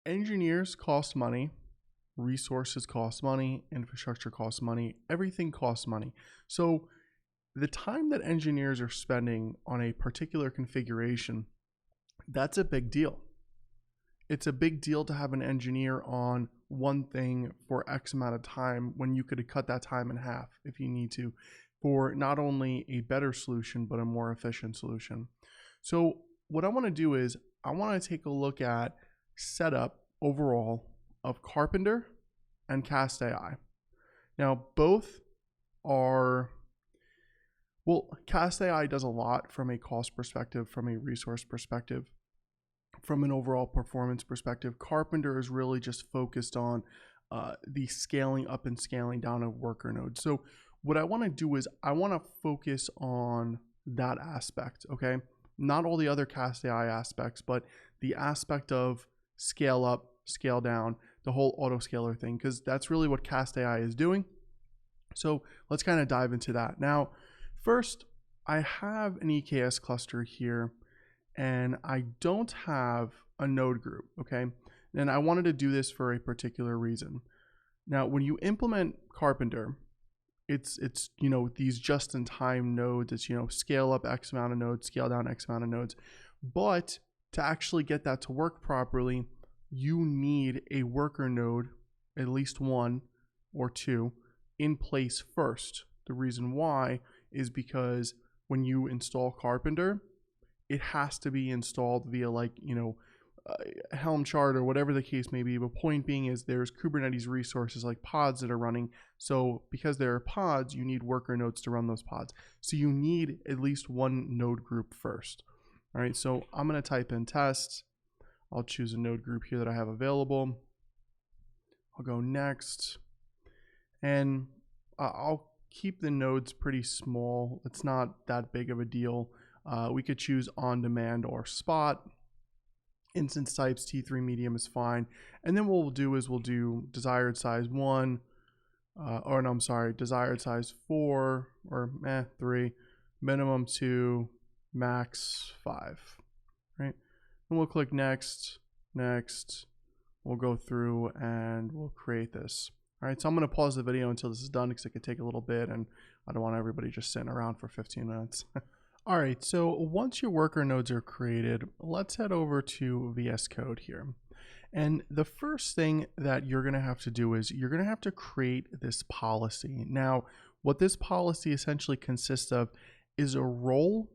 engineers cost money, resources cost money, infrastructure costs money, everything costs money. So the time that engineers are spending on a particular configuration, that's a big deal. It's a big deal to have an engineer on one thing for X amount of time when you could cut that time in half if you need to, for not only a better solution, but a more efficient solution. So what I want to do is I want to take a look at setup overall of Karpenter and Cast.ai. Now both are, well, Cast.ai does a lot from a cost perspective, from a resource perspective, from an overall performance perspective. Karpenter is really just focused on the scaling up and scaling down of worker nodes. So what I want to do is I want to focus on that aspect, okay? Not all the other Cast.ai aspects, but the aspect of scale up, scale down, the whole autoscaler thing, because that's really what Cast.ai is doing. So let's kind of dive into that. Now, first, I have an EKS cluster here, and I don't have a node group, okay? And I wanted to do this for a particular reason. Now, when you implement Karpenter, it's you know, these just-in-time nodes. It's, you know, scale up X amount of nodes, scale down X amount of nodes. But to actually get that to work properly, you need a worker node, at least one or two, in place first. The reason why is because when you install Karpenter, it has to be installed via, like, you know, Helm chart or whatever the case may be. But point being is there's Kubernetes resources like pods that are running. So because there are pods, you need worker nodes to run those pods. So you need at least one node group first. All right, so I'm going to type in test. I'll choose a node group here that I have available. I'll go next. And I'll keep the nodes pretty small. It's not that big of a deal. We could choose on demand or spot. Instance types T3 medium is fine. And then what we'll do is we'll do desired size 1, or no, I'm sorry, desired size 4 or 3, minimum 2, max 5, right? And we'll click next, next. We'll go through and we'll create this. All right, so I'm going to pause the video until this is done because it could take a little bit and I don't want everybody just sitting around for 15 minutes. All right, so once your worker nodes are created, let's head over to VS Code here. And the first thing that you're going to have to do is you're going to have to create this policy. Now, what this policy essentially consists of is a role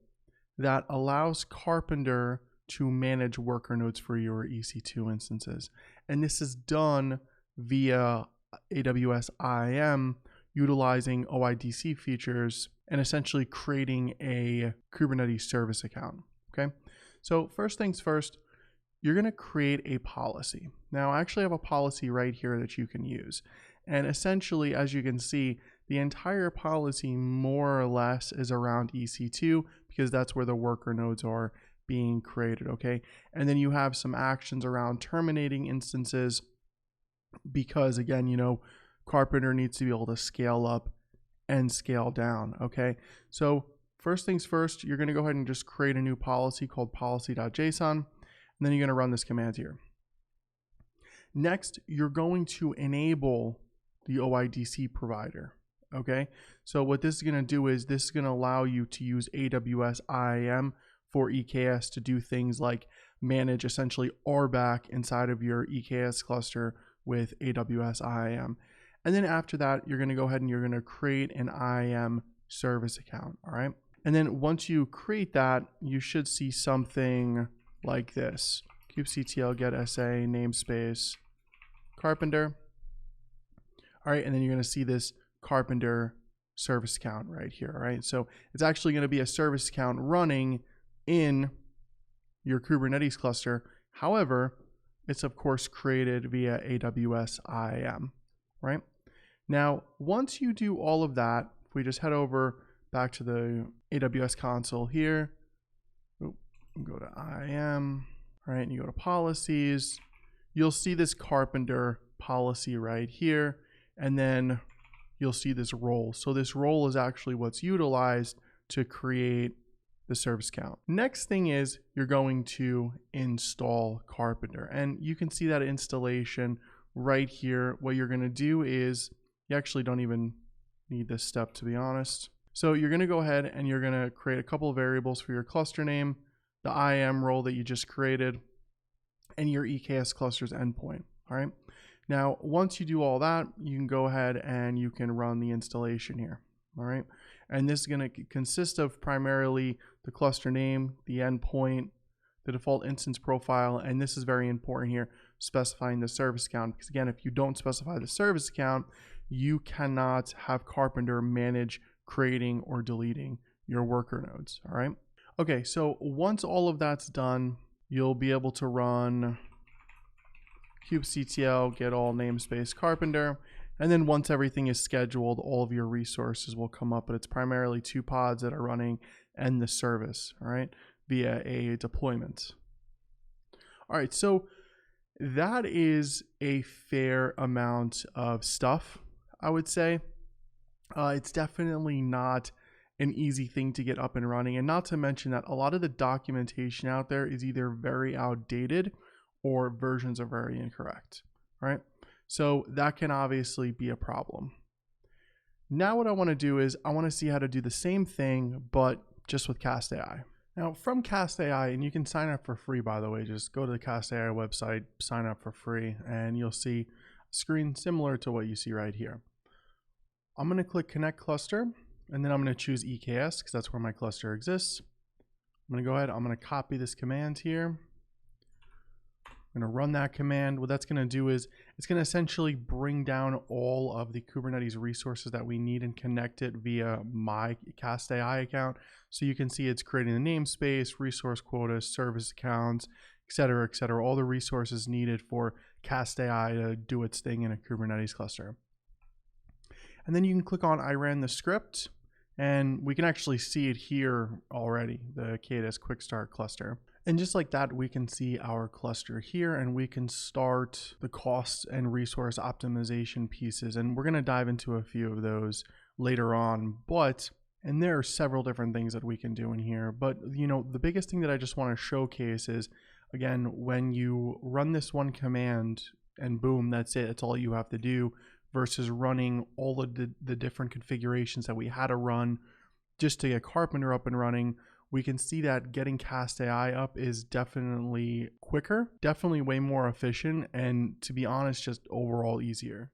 that allows Karpenter to manage worker nodes for your EC2 instances. And this is done via AWS IAM, utilizing OIDC features and essentially creating a Kubernetes service account, okay? So first things first, you're gonna create a policy. Now I actually have a policy right here that you can use. And essentially, as you can see, the entire policy more or less is around EC2 because that's where the worker nodes are being created, okay? And then you have some actions around terminating instances because, again, you know, Karpenter needs to be able to scale up and scale down, okay? So first things first, you're gonna go ahead and just create a new policy called policy.json, and then you're gonna run this command here. Next, you're going to enable the OIDC provider, okay? So what this is gonna do is this is gonna allow you to use AWS IAM for EKS to do things like manage essentially RBAC inside of your EKS cluster with AWS IAM. And then after that, you're gonna go ahead and you're gonna create an IAM service account, all right? And then once you create that, you should see something like this. kubectl get SA namespace Karpenter. All right, and then you're gonna see this Karpenter service account right here, all right? So it's actually gonna be a service account running in your Kubernetes cluster. However, it's of course created via AWS IAM, right? Now, once you do all of that, if we just head over back to the AWS console here, go to IAM, all right, and you go to policies, you'll see this Karpenter policy right here, and then you'll see this role. So this role is actually what's utilized to create the service count. Next thing is you're going to install Karpenter, and you can see that installation right here. What you're going to do is, you actually don't even need this step, to be honest. So you're going to go ahead and you're going to create a couple of variables for your cluster name, the IAM role that you just created, and your EKS cluster's endpoint. All right. Now, once you do all that, you can go ahead and you can run the installation here. All right. And this is going to consist of primarily the cluster name, the endpoint, the default instance profile, and this is very important here, specifying the service count. Because again, if you don't specify the service count, you cannot have Karpenter manage creating or deleting your worker nodes. All right. Okay. So once all of that's done, you'll be able to run kubectl get all namespace Karpenter. And then once everything is scheduled, all of your resources will come up, but it's primarily 2 pods that are running and the service, all right, via a deployment. All right, so that is a fair amount of stuff, I would say. It's definitely not an easy thing to get up and running, and not to mention that a lot of the documentation out there is either very outdated or versions are very incorrect, right? So that can obviously be a problem. Now what I want to do is I want to see how to do the same thing, but just with Cast.ai. Now from Cast.ai, and you can sign up for free, by the way, just go to the Cast.ai website, sign up for free, and you'll see a screen similar to what you see right here. I'm going to click Connect Cluster, and then I'm going to choose EKS because that's where my cluster exists. I'm going to go ahead, I'm going to copy this command here. I'm going to run that command. What that's going to do is it's going to essentially bring down all of the Kubernetes resources that we need and connect it via my Cast.ai account. So you can see it's creating the namespace, resource quotas, service accounts, et cetera, all the resources needed for Cast.ai to do its thing in a Kubernetes cluster. And then you can click on I ran the script, and we can actually see it here already, the KDS Quick Start cluster. And just like that, we can see our cluster here, and we can start the cost and resource optimization pieces. And we're going to dive into a few of those later on, and there are several different things that we can do in here. But, you know, the biggest thing that I just want to showcase is, again, when you run this one command and boom, that's it. It's all you have to do versus running all of the different configurations that we had to run just to get Karpenter up and running. We can see that getting Cast.ai up is definitely quicker, definitely way more efficient, and to be honest, just overall easier.